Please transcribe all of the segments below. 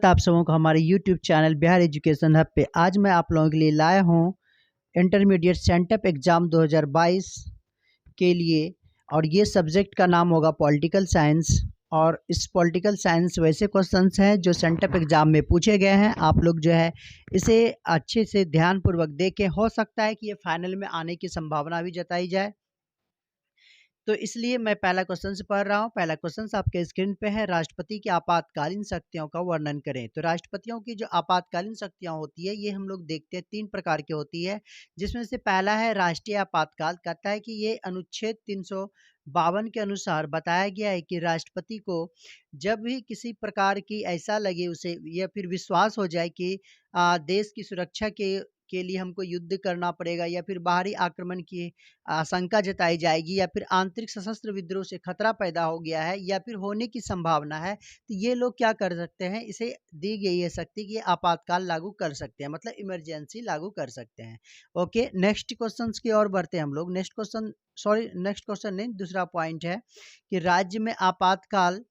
आप सबों को हमारे YouTube channel Bihar education hub पे आज मैं आप लोगों के लिए लाया हूँ इंटरमीडिएट सेंटअप एग्ज़ाम 2022 के लिए। और ये सब्जेक्ट का नाम होगा पॉलिटिकल साइंस। और इस पॉलिटिकल साइंस वैसे क्वेश्चंस हैं जो सेंटअप एग्ज़ाम में पूछे गए हैं। आप लोग जो है इसे अच्छे से ध्यानपूर्वक देखें, हो सकता है कि ये फाइनल में आने की संभावना भी जताई जाए। तो इसलिए मैं पहला क्वेश्चन से पढ़ रहा हूँ। पहला क्वेश्चन आपके स्क्रीन पे है, राष्ट्रपति की आपातकालीन शक्तियों का वर्णन करें। तो राष्ट्रपतियों की जो आपातकालीन शक्तियाँ होती है ये हम लोग देखते हैं 3 प्रकार की होती है, जिसमें से पहला है राष्ट्रीय आपातकाल। कहता है कि ये अनुच्छेद 352 के अनुसार बताया गया है कि राष्ट्रपति को जब भी किसी प्रकार की ऐसा लगे उसे या फिर विश्वास हो जाए कि देश की सुरक्षा के लिए हमको युद्ध करना पड़ेगा, या फिर बाहरी आक्रमण की आशंका जताई जाएगी, या फिर आंतरिक सशस्त्र विद्रोह से खतरा पैदा हो गया है या फिर होने की संभावना है, तो ये लोग क्या कर सकते हैं, इसे दी गई है शक्ति कि आपातकाल लागू कर सकते हैं, मतलब इमरजेंसी लागू कर सकते हैं। ओके, नेक्स्ट क्वेश्चन की ओर बढ़ते हैं हम लोग। नेक्स्ट क्वेश्चन नहीं, दूसरा पॉइंट है कि राज्य में आपातकाल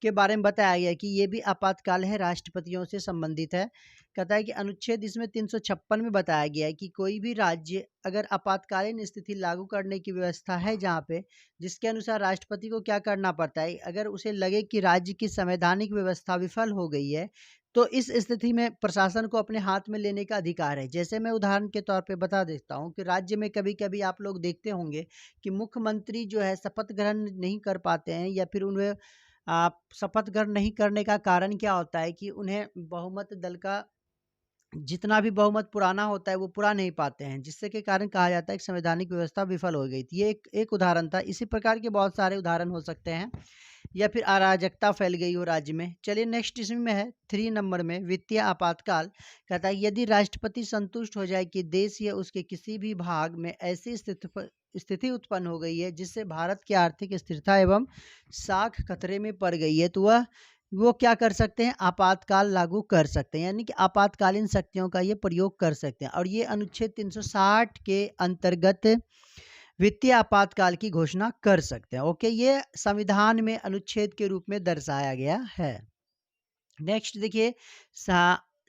के बारे में बताया गया कि ये भी आपातकाल है, राष्ट्रपतियों से संबंधित है। कहता है कि अनुच्छेद इसमें 356 में बताया गया है कि कोई भी राज्य अगर आपातकालीन स्थिति लागू करने की व्यवस्था है जहाँ पे, जिसके अनुसार राष्ट्रपति को क्या करना पड़ता है, अगर उसे लगे कि राज्य की संवैधानिक व्यवस्था विफल हो गई है तो इस स्थिति में प्रशासन को अपने हाथ में लेने का अधिकार है। जैसे मैं उदाहरण के तौर पे बता देता हूँ कि राज्य में कभी कभी आप लोग देखते होंगे कि मुख्यमंत्री जो है शपथ ग्रहण नहीं कर पाते हैं, या फिर उन्हें आप शपथ ग्रहण नहीं करने का कारण क्या होता है कि उन्हें बहुमत दल का जितना भी बहुमत पुराना होता है वो पूरा नहीं पाते हैं, जिससे के कारण कहा जाता है कि संवैधानिक व्यवस्था विफल हो गई थी। ये एक उदाहरण था। इसी प्रकार के बहुत सारे उदाहरण हो सकते हैं, या फिर अराजकता फैल गई हो राज्य में। चलिए नेक्स्ट इसमें है 3 नंबर में वित्तीय आपातकाल। कहता है यदि राष्ट्रपति संतुष्ट हो जाए कि देश या उसके किसी भी भाग में ऐसी स्थिति उत्पन्न हो गई है जिससे भारत की आर्थिक स्थिरता एवं साख खतरे में पड़ गई है, तो वो क्या कर सकते हैं, आपातकाल लागू कर सकते हैं, यानी कि आपातकालीन शक्तियों का ये प्रयोग कर सकते हैं। और ये अनुच्छेद 360 के अंतर्गत वित्तीय आपातकाल की घोषणा कर सकते हैं। ओके, ये संविधान में अनुच्छेद के रूप में दर्शाया गया है। नेक्स्ट देखिए,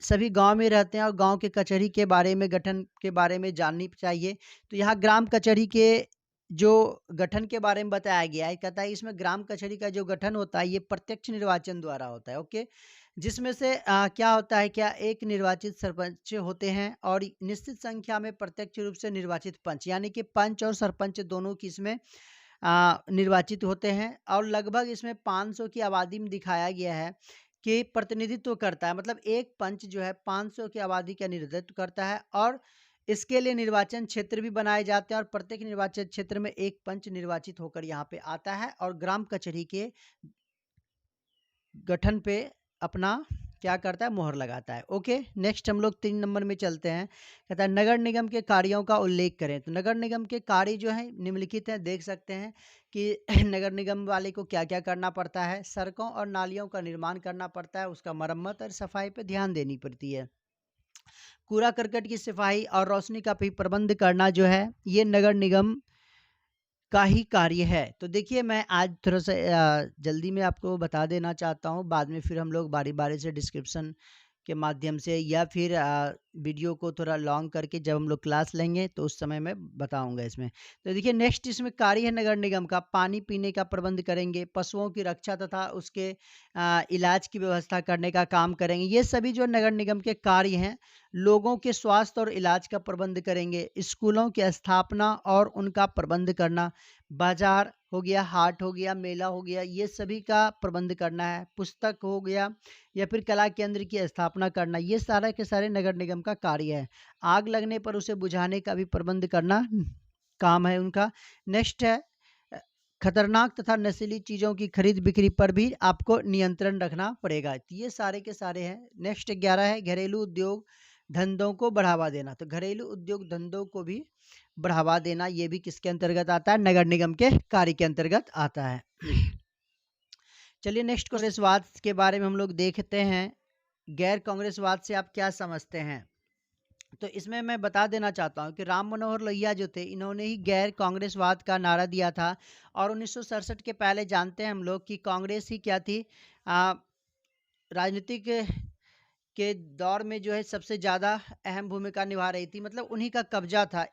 सभी गांव में रहते हैं और गांव के कचहरी के बारे में, गठन के बारे में जाननी चाहिए। तो यहाँ ग्राम कचहरी के जो गठन के बारे में बताया गया है। कहता है इसमें ग्राम कचहरी का जो गठन होता है ये प्रत्यक्ष निर्वाचन द्वारा होता है। ओके, जिसमें से क्या होता है, क्या एक निर्वाचित सरपंच होते हैं और निश्चित संख्या में प्रत्यक्ष रूप से निर्वाचित पंच, यानी कि पंच और सरपंच दोनों की इसमें निर्वाचित होते हैं। और लगभग इसमें 500 की आबादी में दिखाया गया है कि प्रतिनिधित्व करता है, मतलब एक पंच जो है 500 की आबादी का नेतृत्व करता है। और इसके लिए निर्वाचन क्षेत्र भी बनाए जाते हैं और प्रत्येक निर्वाचन क्षेत्र में एक पंच निर्वाचित होकर यहाँ पे आता है और ग्राम कचहरी के गठन पे अपना क्या करता है, मोहर लगाता है। ओके, नेक्स्ट हम लोग 3 नंबर में चलते हैं। कहता है नगर निगम के कार्यों का उल्लेख करें। तो नगर निगम के कार्य जो है निम्नलिखित हैं, देख सकते हैं कि नगर निगम वाले को क्या क्या करना पड़ता है। सड़कों और नालियों का निर्माण करना पड़ता है, उसका मरम्मत और सफाई पे ध्यान देनी पड़ती है। कूड़ा करकट की सफाई और रोशनी का भी प्रबंध करना जो है ये नगर निगम का ही कार्य है। तो देखिए, मैं आज थोड़ा सा जल्दी में आपको बता देना चाहता हूँ, बाद में फिर हम लोग बारी बारी से डिस्क्रिप्शन के माध्यम से या फिर वीडियो को थोड़ा लॉन्ग करके जब हम लोग क्लास लेंगे तो उस समय मैं बताऊंगा इसमें। तो देखिए नेक्स्ट इसमें कार्य है नगर निगम का, पानी पीने का प्रबंध करेंगे, पशुओं की रक्षा तथा उसके इलाज की व्यवस्था करने का काम करेंगे। ये सभी जो नगर निगम के कार्य हैं, लोगों के स्वास्थ्य और इलाज का प्रबंध करेंगे, स्कूलों की स्थापना और उनका प्रबंध करना, बाजार हो गया, हाट हो गया, मेला हो गया, ये सभी का प्रबंध करना है, पुस्तक हो गया या फिर कला केंद्र की स्थापना करना, ये सारा के सारे नगर निगम का कार्य है। आग लगने पर उसे बुझाने का भी प्रबंध करना काम है उनका। नेक्स्ट है खतरनाक तथा नशीली चीज़ों की खरीद बिक्री पर भी आपको नियंत्रण रखना पड़ेगा। तो ये सारे के सारे हैं। नेक्स्ट 11 है घरेलू उद्योग धंधों को बढ़ावा देना। तो घरेलू उद्योग धंधों को भी बढ़ावा देना, ये भी किसके अंतर्गत आता है, नगर निगम के कार्य के अंतर्गत आता है। चलिए नेक्स्ट कांग्रेसवाद के बारे में हम लोग देखते हैं। गैर कांग्रेसवाद से आप क्या समझते हैं? तो इसमें मैं बता देना चाहता हूं कि राम मनोहर लोहिया जो थे, इन्होंने ही गैर कांग्रेसवाद का नारा दिया था। और 1967 के पहले जानते हैं हम लोग कि कांग्रेस ही क्या थी, राजनीतिक के दौर में जो है सबसे ज़्यादा अहम भूमिका निभा रही थी, मतलब उन्हीं का कब्जा था,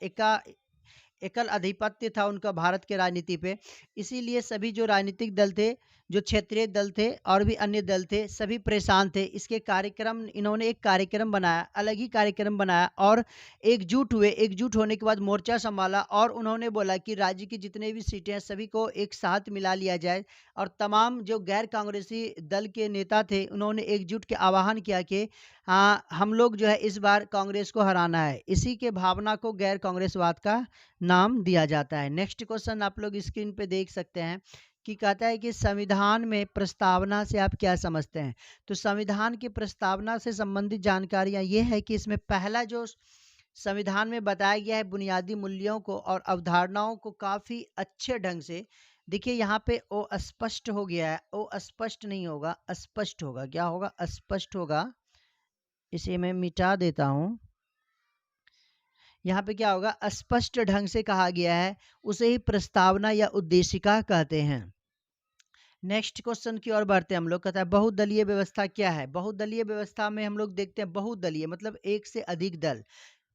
एकल आधिपत्य था उनका भारत के राजनीति पे। इसीलिए सभी जो राजनीतिक दल थे, जो क्षेत्रीय दल थे और भी अन्य दल थे, सभी परेशान थे। इसके कार्यक्रम इन्होंने एक कार्यक्रम बनाया, अलग ही कार्यक्रम बनाया और एकजुट हुए। एकजुट होने के बाद मोर्चा संभाला और उन्होंने बोला कि राज्य की जितने भी सीटें हैं सभी को एक साथ मिला लिया जाए। और तमाम जो गैर कांग्रेसी दल के नेता थे उन्होंने एकजुट के आह्वान किया कि हाँ, हम लोग जो है इस बार कांग्रेस को हराना है। इसी के भावना को गैर कांग्रेसवाद का नाम दिया जाता है। नेक्स्ट क्वेश्चन आप लोग स्क्रीन पे देख सकते हैं कि कहता है कि संविधान में प्रस्तावना से आप क्या समझते हैं। तो संविधान की प्रस्तावना से संबंधित जानकारियां ये है कि इसमें पहला जो संविधान में बताया गया है बुनियादी मूल्यों को और अवधारणाओं को काफ़ी अच्छे ढंग से, देखिए यहाँ पे ओ अस्पष्ट हो गया है, ओ अस्पष्ट नहीं होगा, अस्पष्ट होगा। क्या होगा? अस्पष्ट होगा। इसे मैं मिटा देता हूँ। यहाँ पे क्या होगा? स्पष्ट ढंग से कहा गया है, उसे ही प्रस्तावना या उद्देशिका कहते हैं। नेक्स्ट क्वेश्चन की ओर बढ़ते हैं हम लोग। कहता है बहुदलीय व्यवस्था क्या है। बहुदलीय व्यवस्था में हम लोग देखते हैं बहुदलीय मतलब एक से अधिक दल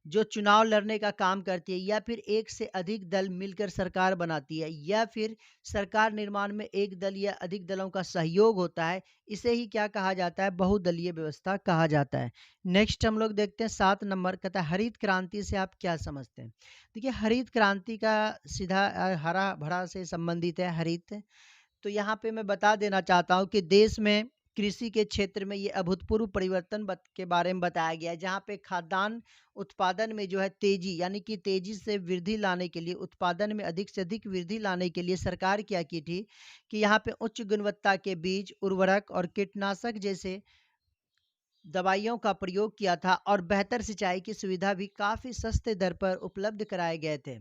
जो चुनाव लड़ने का काम करती है, या फिर एक से अधिक दल मिलकर सरकार बनाती है, या फिर सरकार निर्माण में एक दल या अधिक दलों का सहयोग होता है। इसे ही क्या कहा जाता है? बहुदलीय व्यवस्था कहा जाता है। नेक्स्ट हम लोग देखते हैं 7 नंबर। कहता है हरित क्रांति से आप क्या समझते हैं। देखिए हरित क्रांति का सीधा हरा भरा से संबंधित है हरित। तो यहाँ पे मैं बता देना चाहता हूँ कि देश में कृषि के क्षेत्र में ये अभूतपूर्व परिवर्तन के बारे में बताया गया है, जहाँ पे खाद्यान्न उत्पादन में जो है तेजी, यानी कि तेजी से वृद्धि लाने के लिए, उत्पादन में अधिक से अधिक वृद्धि लाने के लिए सरकार क्या की थी कि यहाँ पे उच्च गुणवत्ता के बीज, उर्वरक और कीटनाशक जैसे दवाइयों का प्रयोग किया था और बेहतर सिंचाई की सुविधा भी काफ़ी सस्ते दर पर उपलब्ध कराए गए थे।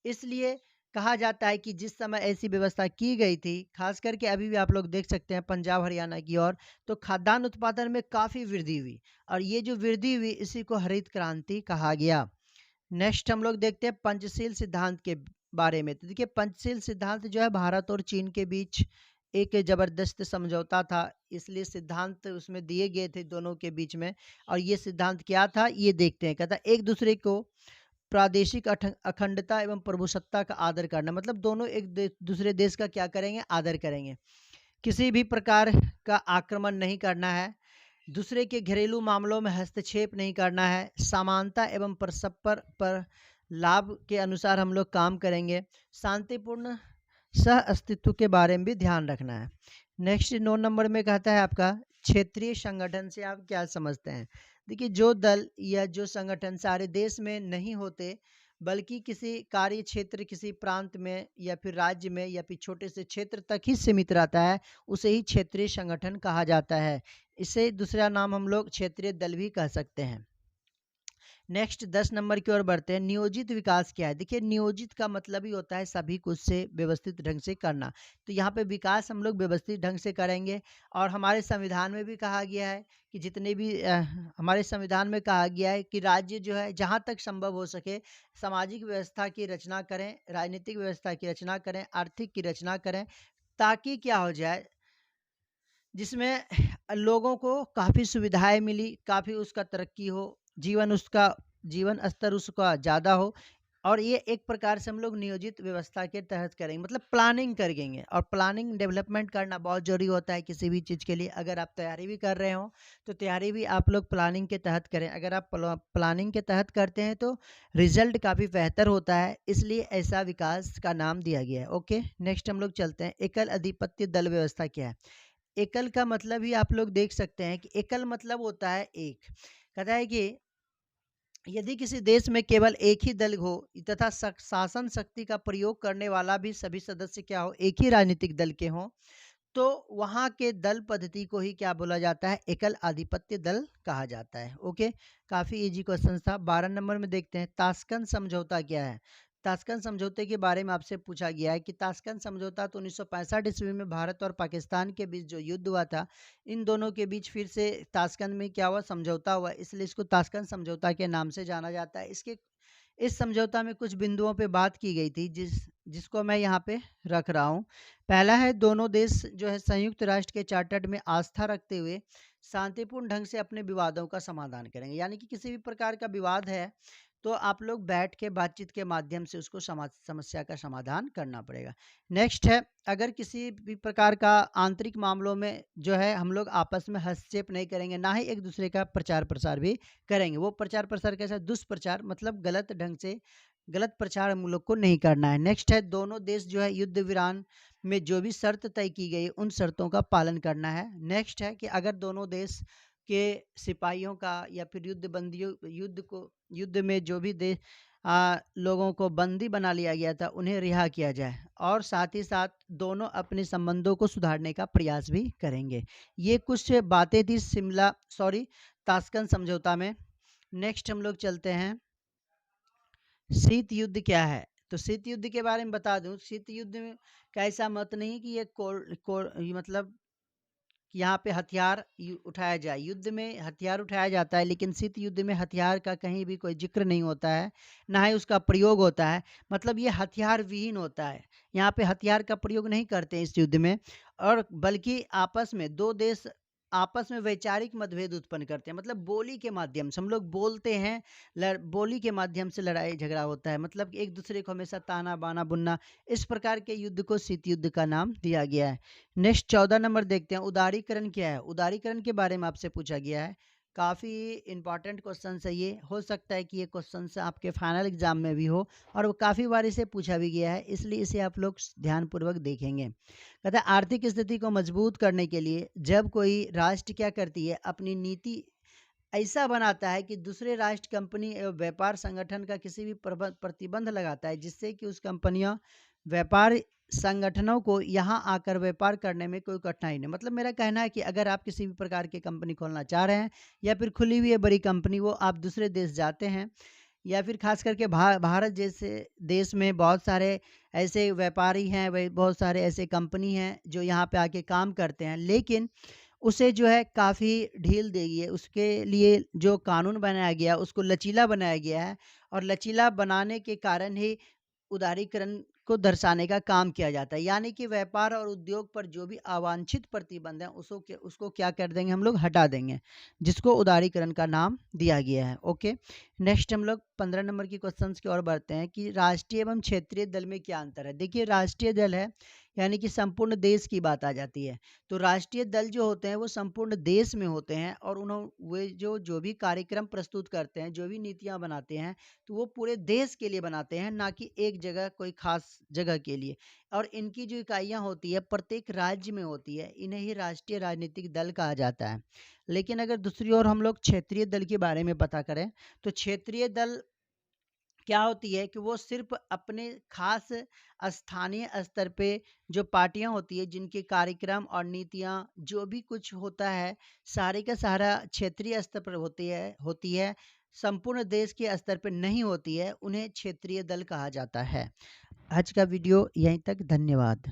इसलिए कहा जाता है कि जिस समय ऐसी व्यवस्था की गई थी, खास करके अभी भी आप लोग देख सकते हैं पंजाब हरियाणा की ओर, तो खाद्यान्न उत्पादन में काफ़ी वृद्धि हुई और ये जो वृद्धि हुई इसी को हरित क्रांति कहा गया। नेक्स्ट हम लोग देखते हैं पंचशील सिद्धांत के बारे में। तो देखिए पंचशील सिद्धांत जो है भारत और चीन के बीच एक ज़बरदस्त समझौता था, इसलिए सिद्धांत उसमें दिए गए थे दोनों के बीच में। और ये सिद्धांत क्या था ये देखते हैं। कहता है एक दूसरे को प्रादेशिक अखंडता एवं प्रभुसत्ता का आदर करना, मतलब दोनों एक दूसरे देश का क्या करेंगे? आदर करेंगे। किसी भी प्रकार का आक्रमण नहीं करना है, दूसरे के घरेलू मामलों में हस्तक्षेप नहीं करना है, समानता एवं परस्पर पर लाभ के अनुसार हम लोग काम करेंगे, शांतिपूर्ण सह अस्तित्व के बारे में भी ध्यान रखना है। नेक्स्ट 9 नंबर में कहता है आपका क्षेत्रीय संगठन से आप क्या समझते हैं। देखिए जो दल या जो संगठन सारे देश में नहीं होते बल्कि किसी कार्य क्षेत्र, किसी प्रांत में या फिर राज्य में या फिर छोटे से क्षेत्र तक ही सीमित रहता है, उसे ही क्षेत्रीय संगठन कहा जाता है। इसे दूसरा नाम हम लोग क्षेत्रीय दल भी कह सकते हैं। नेक्स्ट 10 नंबर की ओर बढ़ते हैं। नियोजित विकास क्या है। देखिए नियोजित का मतलब ही होता है सभी कुछ से व्यवस्थित ढंग से करना। तो यहाँ पे विकास हम लोग व्यवस्थित ढंग से करेंगे। और हमारे संविधान में भी कहा गया है कि जितने भी हमारे संविधान में कहा गया है कि राज्य जो है जहाँ तक संभव हो सके सामाजिक व्यवस्था की रचना करें, राजनीतिक व्यवस्था की रचना करें, आर्थिक की रचना करें, ताकि क्या हो जाए जिसमें लोगों को काफ़ी सुविधाएं मिली, काफ़ी उसका तरक्की हो, जीवन स्तर उसका ज़्यादा हो। और ये एक प्रकार से हम लोग नियोजित व्यवस्था के तहत करेंगे, मतलब प्लानिंग करेंगे। और प्लानिंग डेवलपमेंट करना बहुत ज़रूरी होता है किसी भी चीज़ के लिए। अगर आप तैयारी भी कर रहे हो तो तैयारी भी आप लोग प्लानिंग के तहत करें। अगर आप प्लानिंग के तहत करते हैं तो रिजल्ट काफ़ी बेहतर होता है, इसलिए ऐसा विकास का नाम दिया गया है। ओके, नेक्स्ट हम लोग चलते हैं। एकल अधिपत्य दल व्यवस्था क्या है। एकल का मतलब ही आप लोग देख सकते हैं कि एकल मतलब होता है एक। कहता है कि यदि किसी देश में केवल एक ही दल हो तथा शासन शक्ति का प्रयोग करने वाला भी सभी सदस्य क्या हो, एक ही राजनीतिक दल के हों, तो वहाँ के दल पद्धति को ही क्या बोला जाता है? एकल आधिपत्य दल कहा जाता है। ओके, काफ़ी इजी क्वेश्चन था। 12 नंबर में देखते हैं ताशकंद समझौता क्या है। ताशकंद समझौते के बारे में आपसे पूछा गया है कि ताशकंद समझौता तो 1965 ईस्वी में भारत और पाकिस्तान के बीच जो युद्ध हुआ था, इन दोनों के बीच फिर से ताशकंद में क्या हुआ? समझौता हुआ, इसलिए इसको ताशकंद समझौता के नाम से जाना जाता है। इसके इस समझौता में कुछ बिंदुओं पे बात की गई थी जिसको मैं यहाँ पे रख रहा हूँ। पहला है, दोनों देश जो है संयुक्त राष्ट्र के चार्टर में आस्था रखते हुए शांतिपूर्ण ढंग से अपने विवादों का समाधान करेंगे। यानी कि किसी भी प्रकार का विवाद है तो आप लोग बैठ के बातचीत के माध्यम से उसको समस्या का समाधान करना पड़ेगा। नेक्स्ट है, अगर किसी भी प्रकार का आंतरिक मामलों में जो है हम लोग आपस में हस्तक्षेप नहीं करेंगे, ना ही एक दूसरे का प्रचार प्रसार भी करेंगे। वो प्रचार प्रसार कैसा, दुष्प्रचार, मतलब गलत ढंग से गलत प्रचार हम लोग को नहीं करना है। नेक्स्ट है, दोनों देश जो है युद्ध विराम में जो भी शर्त तय की गई उन शर्तों का पालन करना है। नेक्स्ट है कि अगर दोनों देश के सिपाहियों का या फिर युद्ध में जो भी देश लोगों को बंदी बना लिया गया था उन्हें रिहा किया जाए, और साथ ही साथ दोनों अपने संबंधों को सुधारने का प्रयास भी करेंगे। ये कुछ बातें थी ताशकंद समझौता में। नेक्स्ट हम लोग चलते हैं, शीत युद्ध क्या है। तो शीत युद्ध के बारे में बता दूं, शीत युद्ध में का ऐसा मत नहीं कि ये मतलब यहाँ पे हथियार उठाया जाए। युद्ध में हथियार उठाया जाता है, लेकिन शीत युद्ध में हथियार का कहीं भी कोई जिक्र नहीं होता है, ना ही उसका प्रयोग होता है। मतलब ये हथियार विहीन होता है, यहाँ पे हथियार का प्रयोग नहीं करते इस युद्ध में, और बल्कि आपस में दो देश आपस में वैचारिक मतभेद उत्पन्न करते हैं। मतलब बोली के माध्यम से हम लोग बोलते हैं, बोली के माध्यम से लड़ाई झगड़ा होता है। मतलब कि एक दूसरे को हमेशा ताना बाना बुनना, इस प्रकार के युद्ध को शीत युद्ध का नाम दिया गया है। नेक्स्ट 14 नंबर देखते हैं, उदारीकरण क्या है। उदारीकरण के बारे में आपसे पूछा गया है, काफ़ी इंपॉर्टेंट क्वेश्चन है। ये हो सकता है कि ये क्वेश्चन आपके फाइनल एग्जाम में भी हो, और वो काफ़ी बार इसे पूछा भी गया है, इसलिए इसे आप लोग ध्यानपूर्वक देखेंगे। कहता है, आर्थिक स्थिति को मजबूत करने के लिए जब कोई राष्ट्र क्या करती है, अपनी नीति ऐसा बनाता है कि दूसरे राष्ट्र कंपनी एवं व्यापार संगठन का किसी भी प्रतिबंध लगाता है, जिससे कि उस कंपनियों व्यापार संगठनों को यहाँ आकर व्यापार करने में कोई कठिनाई नहीं। मतलब मेरा कहना है कि अगर आप किसी भी प्रकार की कंपनी खोलना चाह रहे हैं, या फिर खुली हुई है बड़ी कंपनी, वो आप दूसरे देश जाते हैं, या फिर खास करके भारत जैसे देश में बहुत सारे ऐसे व्यापारी हैं, वही बहुत सारे ऐसे कंपनी हैं जो यहाँ पे आके काम करते हैं, लेकिन उसे जो है काफ़ी ढील देगी है। उसके लिए जो कानून बनाया गया उसको लचीला बनाया गया है, और लचीला बनाने के कारण ही उदारीकरण को दर्शाने का काम किया जाता है। यानी कि व्यापार और उद्योग पर जो भी अवांछित प्रतिबंध हैं उसको क्या कर देंगे, हम लोग हटा देंगे, जिसको उदारीकरण का नाम दिया गया है। ओके, नेक्स्ट हम लोग 15 नंबर की क्वेश्चंस की ओर बढ़ते हैं कि राष्ट्रीय एवं क्षेत्रीय दल में क्या अंतर है। देखिए, राष्ट्रीय दल है यानी कि संपूर्ण देश की बात आ जाती है। तो राष्ट्रीय दल जो होते हैं वो संपूर्ण देश में होते हैं, और वे जो भी कार्यक्रम प्रस्तुत करते हैं, जो भी नीतियां बनाते हैं, तो वो पूरे देश के लिए बनाते हैं, ना कि एक जगह कोई खास जगह के लिए। और इनकी जो इकाइयां होती है प्रत्येक राज्य में होती है, इन्हें ही राष्ट्रीय राजनीतिक दल कहा जाता है। लेकिन अगर दूसरी ओर हम लोग क्षेत्रीय दल के बारे में पता करें, तो क्षेत्रीय दल क्या होती है कि वो सिर्फ अपने खास स्थानीय स्तर पे जो पार्टियां होती है, जिनके कार्यक्रम और नीतियां जो भी कुछ होता है, सारे का सारा क्षेत्रीय स्तर पर होती है, संपूर्ण देश के स्तर पर नहीं होती है, उन्हें क्षेत्रीय दल कहा जाता है। आज का वीडियो यहीं तक, धन्यवाद।